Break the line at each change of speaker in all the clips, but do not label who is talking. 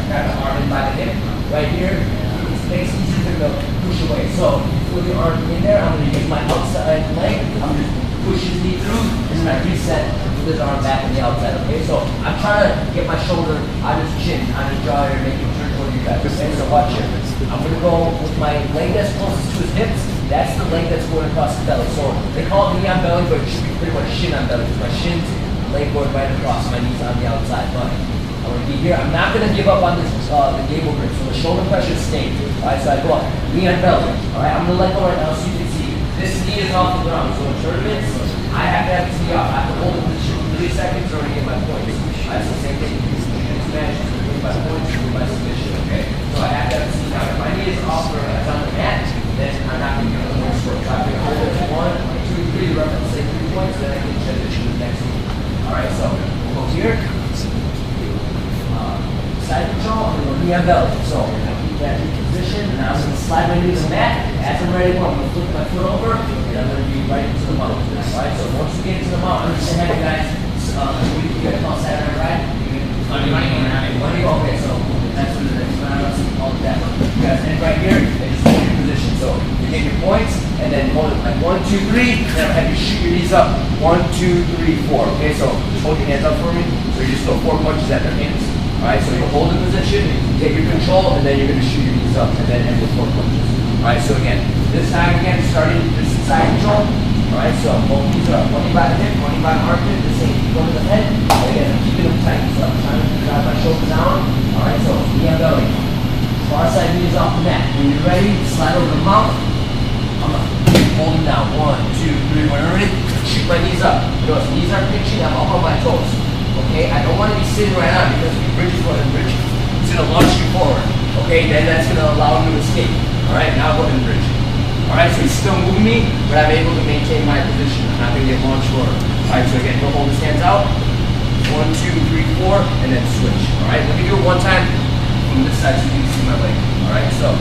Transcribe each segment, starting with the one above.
grab the arm in by the hip. Right here, it makes it easier to push away. So, put the arm in there, I'm going to use my outside leg. I'm going to push his knee through, and then I reset with his arm back on the outside, okay? So, I'm trying to get my shoulder on his chin, on his jaw here, making it turn toward you guys, okay? So, watch here. I'm going to go with my leg that's closest to his hips. That's the leg that's going across the belly. So, they call it knee on belly, but it should be pretty much shin on belly, because my shin's leg going right across, my knees on the outside, but I'm going to be here. I'm not going to give up on this, the gable grip, so the shoulder pressure stays. Alright, so I go up, knee on belly. Alright, I'm going to let go right now so you can see. This knee is off the ground, so in tournaments, I have to have this knee off. I have to hold it for 3 seconds or to get my points. Alright, so same thing. This match is to get my points or my submission, okay? So I have to have this knee off. If my knee is off or it's on the mat, then I'm not going to get the points for it. So I have to hold it for 1, 2, 3, the reference say 3 points, then I can transition to the next knee. Alright, so we'll go here. Side control, I'm going to go knee on belly. So I'm going to keep that position, and now I'm going to slide my knee to the mat. As I'm ready to go, I'm going to flip my foot over, and I'm going to be right into the mount. Alright, so once you get into the mount, understand you guys, you guys call Saturday, right? Money, okay, so that's what it is. I don't see all of that. You guys end right here, and just hold your position. So you get your points, and then hold it like 1, 2, 3, then I'll have you shoot your knees up. 1, 2, 3, 4. Okay, so just hold your hands up for me. So you just go 4 punches at their hands. Alright, so you hold the position, get your control, and then you're going to shoot your knees up, and then end with 4 punches. Alright, so again, this time again, starting this side control. Alright, so both knees are up. One knee by the hip, one knee by the armpit, the same go to the head. Again, I'm keeping them tight, so I'm trying to drive my shoulders down. Alright, so knee on belly. Far side knee is off the mat. When you're ready, slide over the mount. I'm going to hold them down. 1, 2, 3, when you're ready, shoot my knees up. Notice, knees are pinching, I'm up on my toes. Okay, I don't want to be sitting right on because if you bridge your foot and bridge, it's going to launch you forward. Okay, then that's going to allow him to escape. Alright, now go ahead and bridge. Alright, so he's still moving me, but I'm able to maintain my position. I'm not going to get launched forward. Alright, so again, he'll hold his hands out. 1, 2, 3, 4, and then switch. Alright, let me do it one time from this side so you can see my leg. Alright, so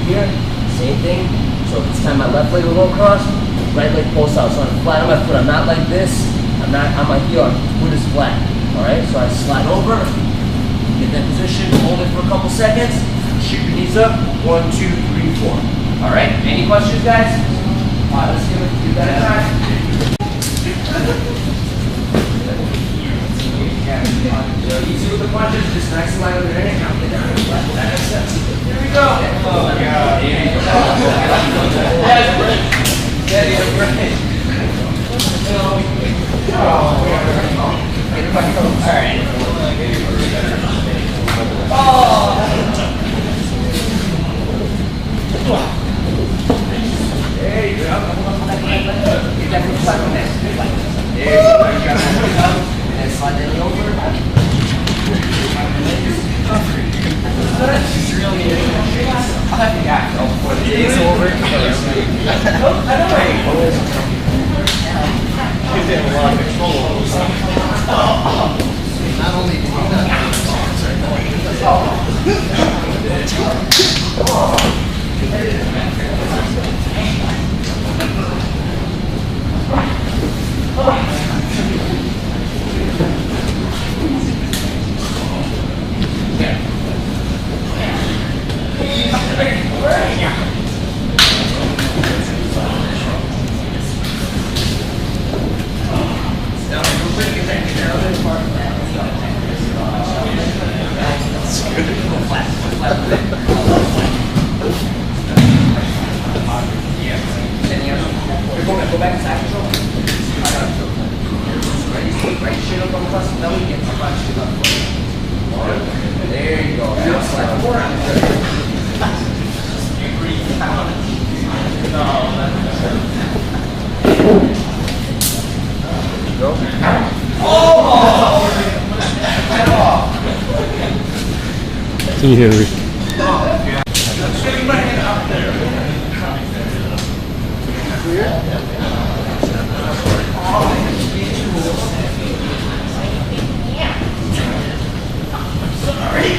here, same thing. So this time my left leg will go across, right leg pulls out. So I'm flat on my foot. I'm not like this. I'm not on my heel, foot is flat. Alright, so I slide over, get that position, hold it for a couple seconds, shoot your knees up, 1, 2, 3, 4. Alright, any questions guys? Alright, let's give that a try. Easy with the punches, just nice and light over there. That makes sense. Here we go. Oh my god. That's great. That is great. Alright. There you go. Get that foot stuck on that. There you go. And then slide that knee over. It's really I'll have to act before the day's over. I know. Gives him a lot of control over himself. Not only do you not Go back to side control. Right shin up on the bus, belly, get the front shin up. There you go. Now slide forward. You breathe down. No, go. Oh!
Yeah.
Just getting my hand up there. Clear? Sorry.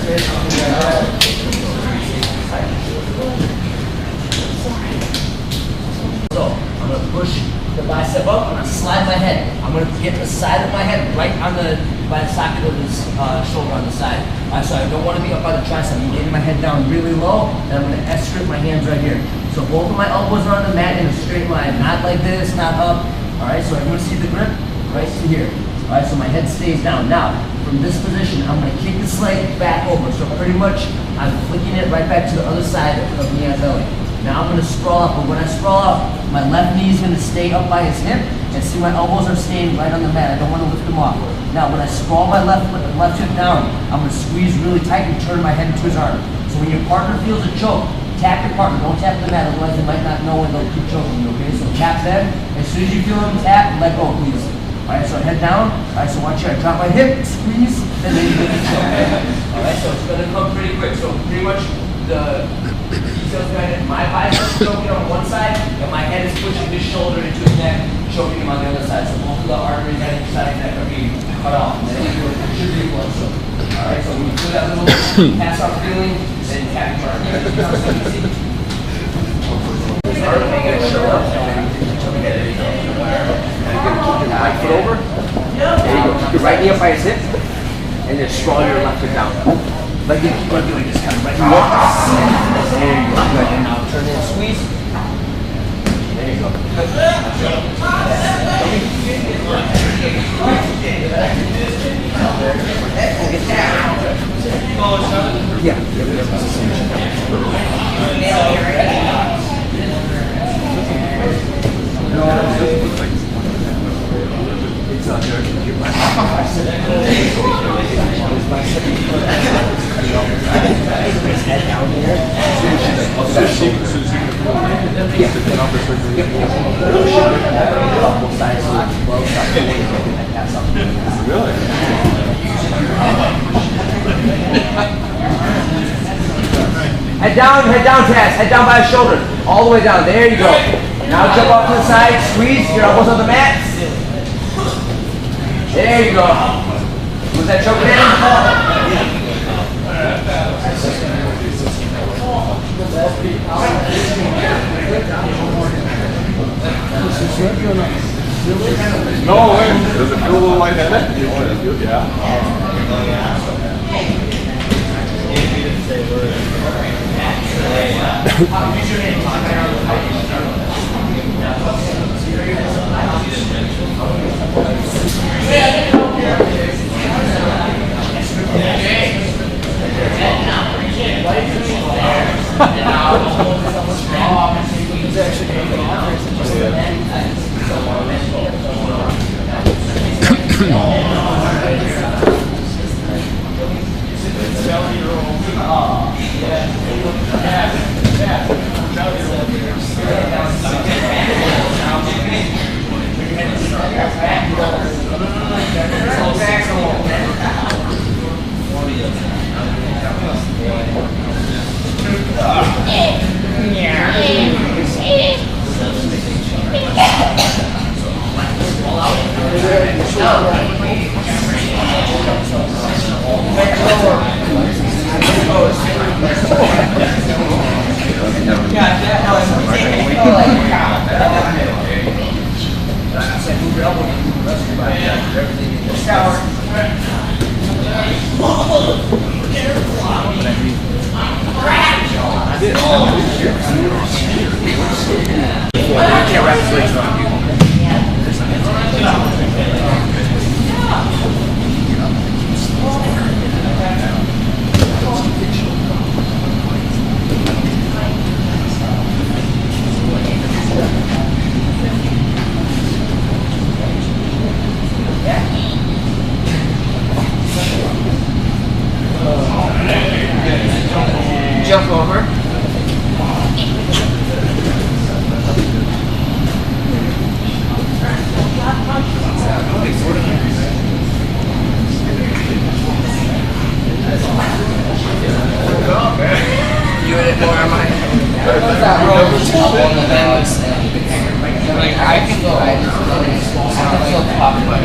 So I'm going to push the bicep up. I'm going to slide my head. I'm going to get the side of my head right on by the socket of this shoulder on the side. So I don't want to be up by the tricep. I'm getting my head down really low, and I'm going to S-grip my hands right here. So both of my elbows are on the mat in a straight line, not like this, not up. All right, so everyone see the grip? Right to here. All right, so my head stays down. Now, from this position, I'm going to kick this leg back over. So pretty much, I'm flicking it right back to the other side of knee and belly. Now I'm going to sprawl up, but when I sprawl up, my left knee is going to stay up by his hip, and see my elbows are staying right on the mat. I don't want to lift them off. Now when I sprawl my left hip down, I'm going to squeeze really tight and turn my head into his arm. So when your partner feels a choke, tap your partner, don't tap the mat, otherwise they might not know and they'll keep choking you, okay? So tap them, as soon as you feel them tap, let go, please. Alright, so head down. Alright, so watch here, I drop my hip, squeeze, and then you get the choke. Alright, so it's going to come pretty quick. So pretty much the details behind it, my biceps choking on one side, and my head is pushing this shoulder into his neck, choking him on the other side. So both of the arteries on each side of the neck are being cut off. And then it should be a blood choke. Alright, so when you feel that little pass off feeling, then tap your partner. Right foot over. There you go. Keep your right knee up by his hip, and then sprawl your left foot down. Like you keep on doing, just kind of right knee up. There you go. Good. And now turn in, squeeze. There you go. Yeah. Head down here.
Really?
Head down, Taz. Head down by his shoulder. All the way down. There you go. Now jump off to the side. Squeeze. Your elbows on the mat. There you go. Was that choking in?
No way. Does it feel a little lightheaded? Yeah.
Jump over. You in it more, am I? On the balance and
like I can feel tough, but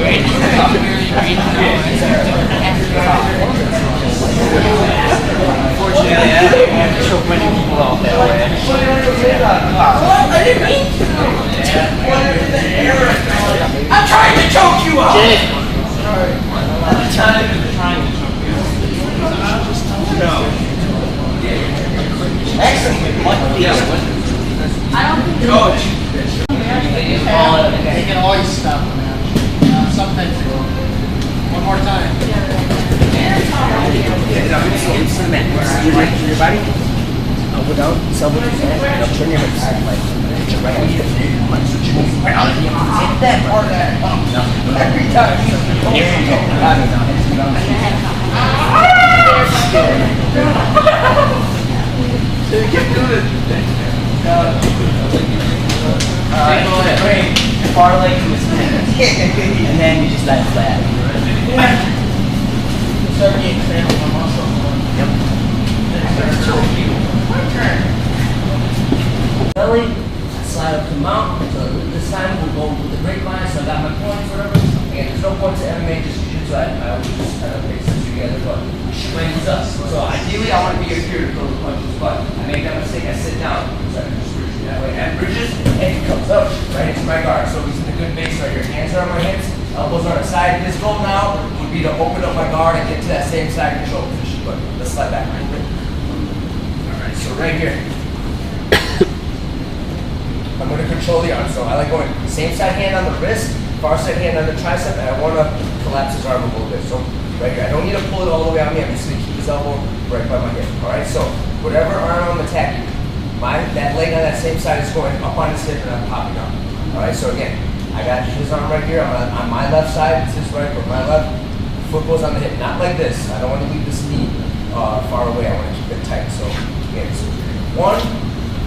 unfortunately, I have to choke many people out that way.
What? I didn't mean to. I'm trying to choke you out.
I'm trying to choke you. No.
Excellent.
I don't think Coach. They can always stop, man. Sometimes they will. One more time.
Your body. Elbow down, elbow down. Turn your hips. Put your right knee in. Right on. Hit that part. No. Every time. Here we go.
Keep doing it.
Alright, far leg to his and then you just let it flat.
Start getting cramped on my muscles.
Yep. Belly, slide up to mount. So this time we'll go with the grapevine. So I got my points, whatever. Again, there's no points to MMA, just jiu-jitsu. I always just kind of mix this together, but shoot my knees up. So ideally, I want to be here to throw the punches, but I make that mistake. I sit down. So I can just bridge that way. And bridges, and he comes up right into my guard. So he's in a good base right here. Hands are on my hips, elbows are on the side. His goal now would be to open up my guard and get to that same side control position. But let's slide back a little bit. All right, so right here. I'm going to control the arm. So I like going same side hand on the wrist, far side hand on the tricep, and I want to collapse his arm a little bit. So right here, I don't need to pull it all the way on me. I'm just going to keep his elbow right by my hip. All right, so whatever arm I'm attacking, that leg on that same side is going up on his hip and I'm popping up. All right, so again, I got his arm right here. I'm on my left side, it's his right, but my left foot goes on the hip. Not like this. I don't want to leave this knee far away. I want to keep it tight. So again, so 1,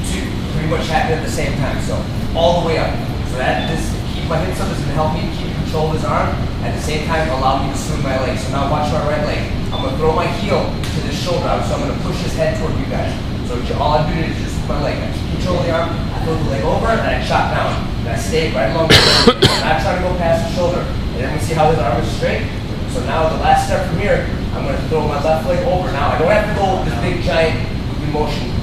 2, pretty much happen at the same time. So all the way up. So that this keep my hips up is going to help me keep control of his arm. At the same time, allow me to swing my leg. So now watch my right leg. I'm going to throw my heel to this shoulder out. So I'm going to push his head toward you guys. So all I'm doing is just my leg. I keep control of the arm. I throw the leg over and I chop down. And I stay right along the shoulder. I'm not trying to go past the shoulder. And then we see how his arm is straight. So now the last step from here, I'm going to throw my left leg over. Now I don't have to go with this big giant motion.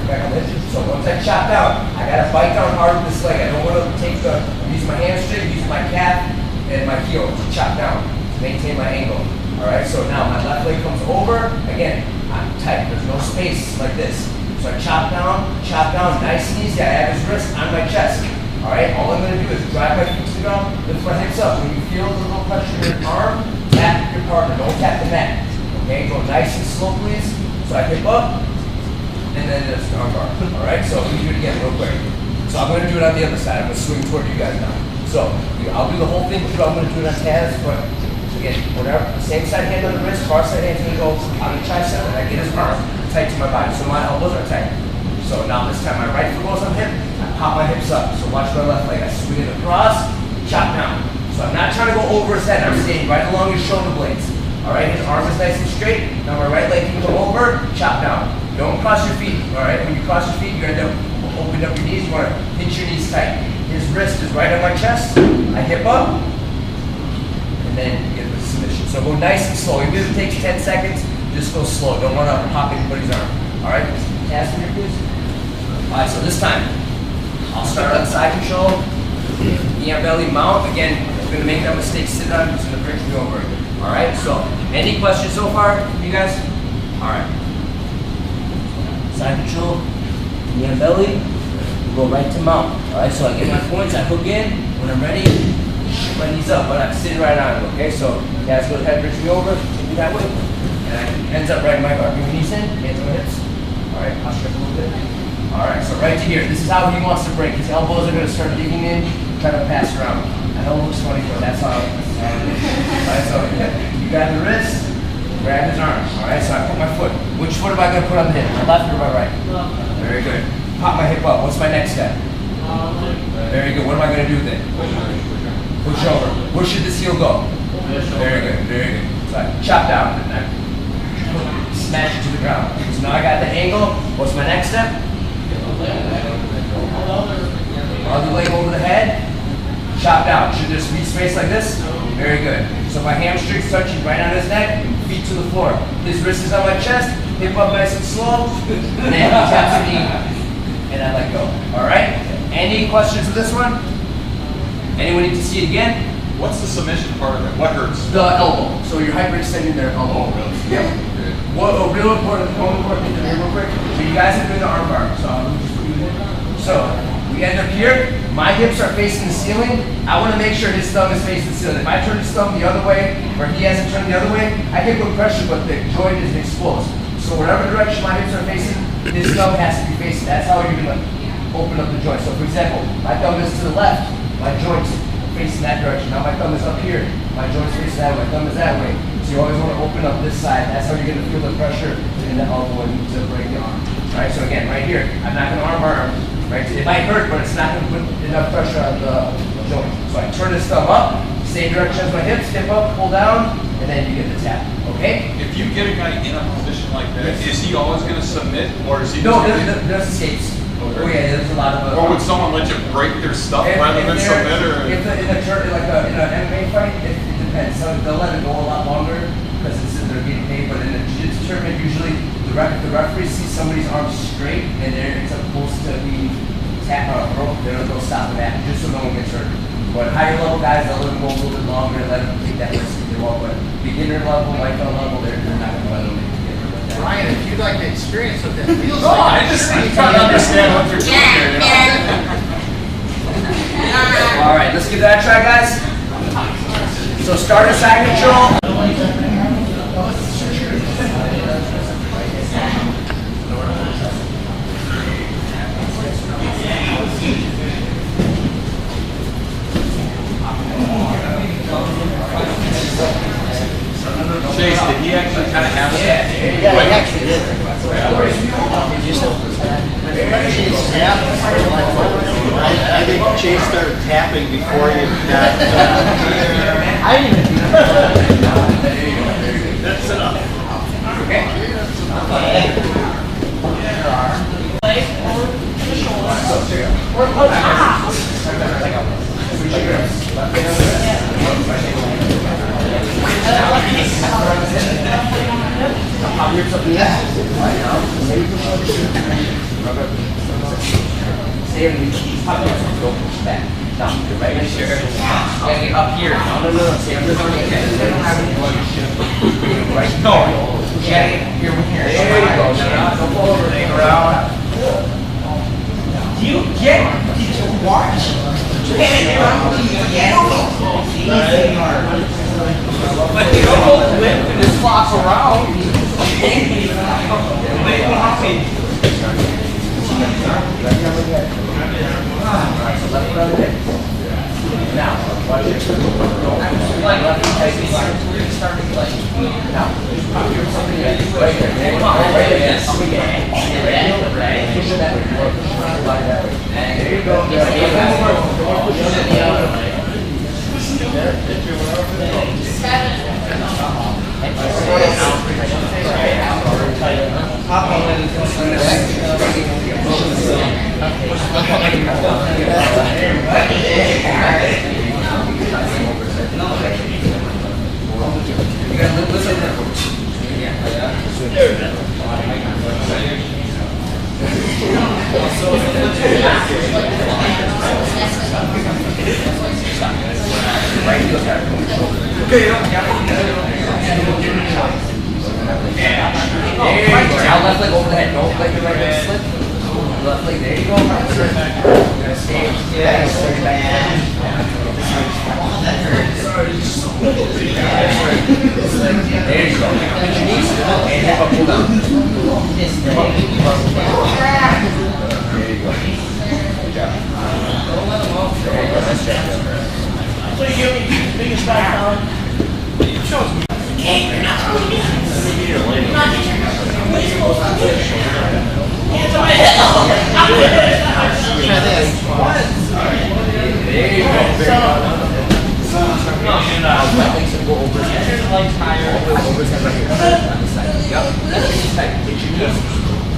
Back on this. So once I chop down, I gotta bite down hard with this leg. I don't want to take I'm using my hamstring, using my calf, and my heel to chop down to maintain my angle. Alright, so now my left leg comes over. Again, I'm tight. There's no space like this. So I chop down, nice and easy. I have his wrist on my chest. Alright, all I'm gonna do is drive my feet to the ground, lift my hips up. When you feel the little pressure in your arm, tap your partner. Don't tap the mat. Okay, go nice and slow, please. So I hip up. And then there's an armbar. Alright, so let me do it again real quick. So I'm going to do it on the other side. I'm going to swing toward you guys now. So I'll do the whole thing, but I'm going to do it on Taz. But again, whatever, same side hand on the wrist, far side hand's going to go on the tricep, and I get his arm tight to my body. So my elbows are tight. So now this time my right foot goes on hip, I pop my hips up. So watch my left leg. I swing it across, chop down. So I'm not trying to go over his head. I'm staying right along his shoulder blades. Alright, his arm is nice and straight. Now my right leg can go over, chop down. Don't cross your feet, all right? When you cross your feet, you end up opening up your knees. You want to pinch your knees tight. His wrist is right on my chest. I hip up, and then you get the submission. So go nice and slow. Even if it takes 10 seconds, just go slow. Don't want to pop anybody's arm, all right? Cast here, please. All right, so this time, I'll start on side control. Knee on belly, mount. Again, I'm going to make that mistake. Sit on, it's going to bridge me over. All right, so any questions so far, you guys? All right. Side control, knee on belly, we'll go right to mount. Alright, so I get my points, I hook in, when I'm ready, shoot my knees up, but I'm sitting right on it, okay? So guys go ahead, bridge me over, take me that way, and I hands up right in my guard. Bring my knees in, hands on my hips. Alright, I'll stretch a little bit. Alright, so right to here, this is how he wants to break. His elbows are going to start digging in, try to pass around. I know it looks funny, but that's how Alright, so you got the wrist. Grab his arm, alright? So I put my foot. Which foot am I going to put on the hip? My left or my right? Left. Very good. Pop my hip up. What's my next step? Very good. What am I going to do then? Push over. Where should this heel go? Very good, very good. So I chop down and I smash it to the ground. So now I got the angle. What's my next step? Other leg over the head, chop down. Should there be space like this? Very good. So my hamstrings touching right on his neck, feet to the floor. His wrist is on my chest, hip up nice and slow, and then he taps a knee, and I let go. All right? Any questions with this one? Anyone need to see it again?
What's the submission part of it? What hurts?
The elbow. So you're hyperextending their elbow.
Oh, really?
Yep.
Good.
What a real important thing here, real quick. So you guys have been to armbar, so we end up here. My hips are facing the ceiling. I want to make sure his thumb is facing the ceiling. If I turn his thumb the other way, or he hasn't turned the other way, I can put pressure, but the joint is exposed. So whatever direction my hips are facing, his thumb has to be facing. That's how you're gonna open up the joint. So for example, my thumb is to the left, my joint's facing that direction. Now my thumb is up here, my joint's facing that way, my thumb is that way. So you always want to open up this side. That's how you're going to feel the pressure in the elbow and to break the arm. Right? So again, right here, I'm not going to armbar. Right? It might hurt, but it's not going to put enough pressure on the joint. So I turn this thumb up, same direction as my hips, hip up, pull down, and then you get the tap. Okay?
If you get a guy in a position like that, is he always going to submit, or is he?
No, there's escapes. Oh yeah, there's a lot of.
Or would someone let you break their stuff rather than submit? Or
in an MMA fight, it depends. So they'll let it go a lot longer because they're getting paid. But in a jiu-jitsu tournament, usually the referee sees somebody's arm straight and it's supposed to be tap or broke. They'll stop the match just so no one gets hurt. But higher level guys, they'll let them go a little bit longer and let them take that risk if they want. But beginner level, white belt level, they're not going to let them.
Ryan, if you'd like to experience what that feels
no,
like.
I'm trying to understand what you're doing here.
All right, let's give that a try, guys. So start a side control.
Chase, did he actually kind of have it?
Yeah, he actually did. I think Chase started tapping before you got. I didn't even. That's enough.
Okay. Don't push back. No, you're right here. You gotta get up here. No. Stay under the knee. They don't have any blood. Right? No. You gotta get here with here. There you go. Don't pull over. Hang around. Do you get? Did you watch? But you don't hold the whip and just flops around. Alright, so left foot on the hip. Now, watch it. Left foot tightly starting like. Now, here's something right there. Right there. Right. Push it that way. Push it that way. There you go. Push it the other way. Now left leg over the head. Don't let your right leg slip. Left leg, there you go. You're gonna stay. Yeah, stay back. There you go. Put your knees and hip up, pull down. There you go. Good job. There you go. Nice job.
So you give me the biggest back down.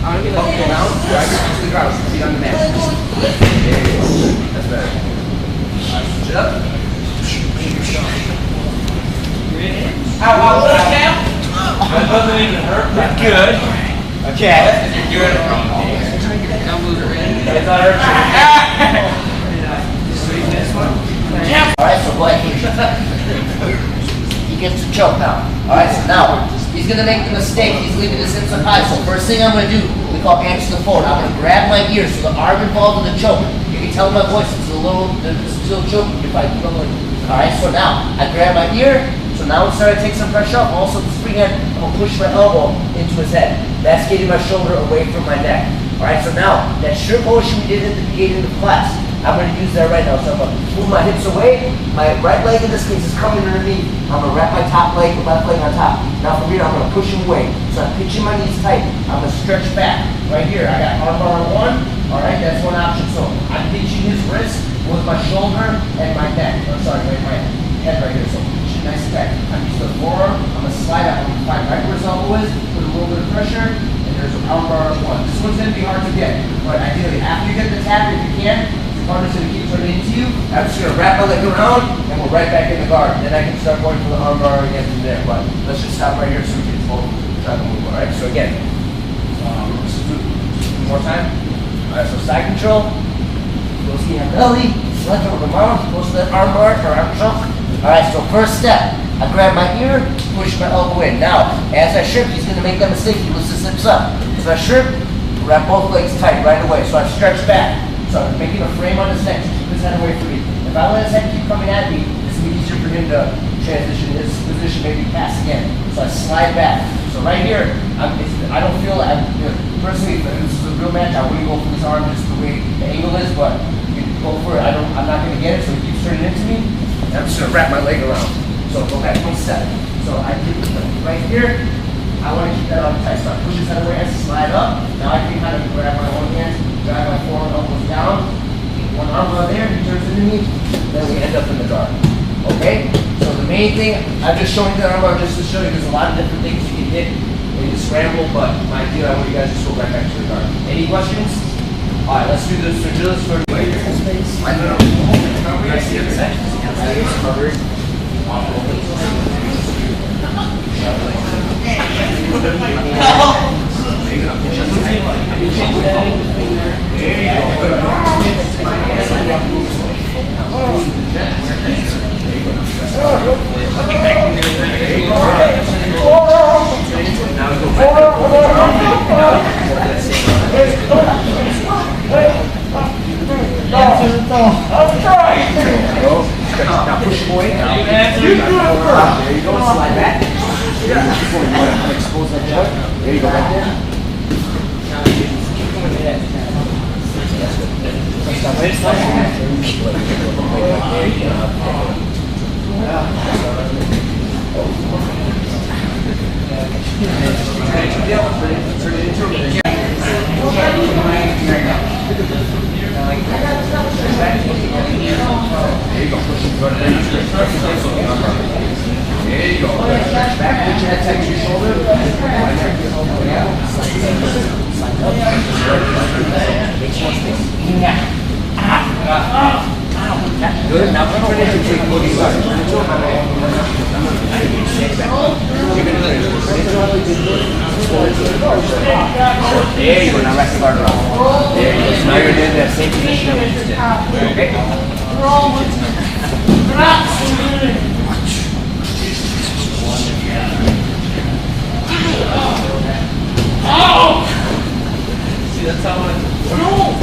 I'm going to pull down, drive your feet to the ground, feet on the mat. There you go. That's
Okay. Sit up.
Ow, that doesn't even hurt.
Good. Okay.
It's not hurt.
Alright, so Blake, he gets to choke now. Alright, so now, he's going to make the mistake, he's leaving his hips up high. So first thing I'm going to do, we call answer the phone. I'm going to grab my ear so the arm involved in the choke. You can tell my voice, it's still choking if I do it. Alright, so now, I grab my ear, so now it's starting to take some pressure off. Also, this free hand, I'm going to push my elbow into his head. That's getting my shoulder away from my neck. Alright, so now, that strip motion we did at the beginning of the class, I'm going to use that right now. So I'm going to move my hips away. My right leg in this case is coming underneath. I'm going to wrap my top leg, the left leg on top. Now from here, I'm going to push him away. So I'm pitching my knees tight. I'm going to stretch back. Right here, I got armbar on one. All right, that's one option. So I'm pinching his wrist with my shoulder and my neck. Oh, sorry, my head right here. So pinching nice and back. I'm using the forearm. I'm going to slide out. I'm going to find right where his elbow is, put a little bit of pressure, and there's an armbar on one. This one's going to be hard to get. But ideally, after you get the tap, if you can, partner's going to keep turning into you. I'm just going to wrap my leg around and we're right back in the guard. Then I can start going for the armbar again from there. But let's just stop right here so we can both try to move. Alright, so again, one more time. Alright, so side control. Goes to the belly, left over the mouth, goes to that armbar or arm choke. Alright, so first step. I grab my ear, push my elbow in. Now, as I shrimp, he's going to make that mistake. He lifts his hips up. So I shrimp, wrap both legs tight right away. So I stretch back. So I'm making a frame on his neck to keep his head away from me. If I let his head keep coming at me, it's going to be easier for him to transition his position, maybe pass again. So I slide back. So right here, I don't feel, personally, if this is a real match, I wouldn't go for this arm just the way the angle is, but you can go for it. I'm not going to get it, so he keeps turning into me. And I'm just going to wrap my leg around. So go back one step. So I keep right here. I want to keep that on tight. So I push his head away and slide up. Now I can kind of grab my one hand, drag my forearm elbows down. One arm on there, he turns into me. Then we end up in the guard. Okay? So the main thing, I'm just showing you the armbar just to show you there's a lot of different things you can hit when you scramble, but my idea, I want you guys to go right back to the guard. Any questions? Alright, let's do this. So do this for you guys see everything? Covered. Now push him away. There you go. Slide back. Expose that joint. There you go, right there. There you go. Back, put your head tight to your shoulder. Good. Now turn it into a booty guard. There you go. Now rest the guard around. There you go. So now you're in that same position that we just did. Okay?
See, that's how I... No!